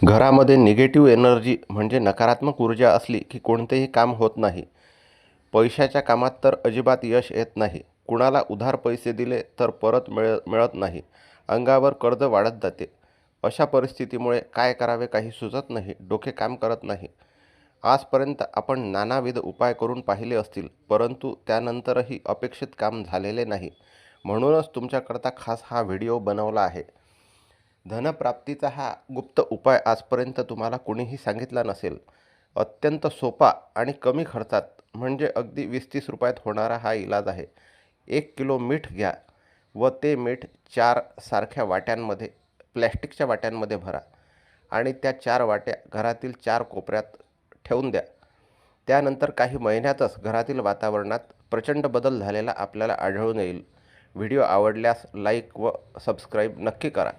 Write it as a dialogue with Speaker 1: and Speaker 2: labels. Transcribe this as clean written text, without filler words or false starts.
Speaker 1: घरामध्ये negative energy म्हणजे नकारात्मक ऊर्जा असली की कोणतेही काम होत नाही. पैशाच्या कामात तर अजिबात यश येत नाही. कुणाला उधार पैसे दिले तर परत मिळत नाही. अंगावर कर्ज वाढत जाते. अशा परिस्थितीमुळे काय करावे काही सुचत नाही. डोके काम करत नाही. आजपर्यंत आपण नानाविध उपाय करून पाहिले असतील, परंतु त्यानंतरही अपेक्षित काम झालेले नाही. म्हणूनच तुमच्याकरता खास हा व्हिडिओ बनवला आहे. धनप्राप्तीचा हा गुप्त उपाय आजपर्यंत तुम्हाला कुणीही सांगितला नसेल. अत्यंत सोपा आणि कमी खर्चात म्हणजे अगदी 20-30 रुपयात होणारा हा इलाज आहे. 1 किलो मीठ घ्या व ते मीठ 4 सारख्या वाट्यांमध्ये, प्लॅस्टिकच्या वाट्यांमध्ये भरा आणि त्या 4 वाट्या घरातील 4 कोपऱ्यात ठेवून द्या. त्यानंतर काही महिन्यातच घरातील वातावरणात प्रचंड बदल झालेला आपल्याला आढळून येईल. व्हिडिओ आवडल्यास लाईक व सबस्क्राईब नक्की करा.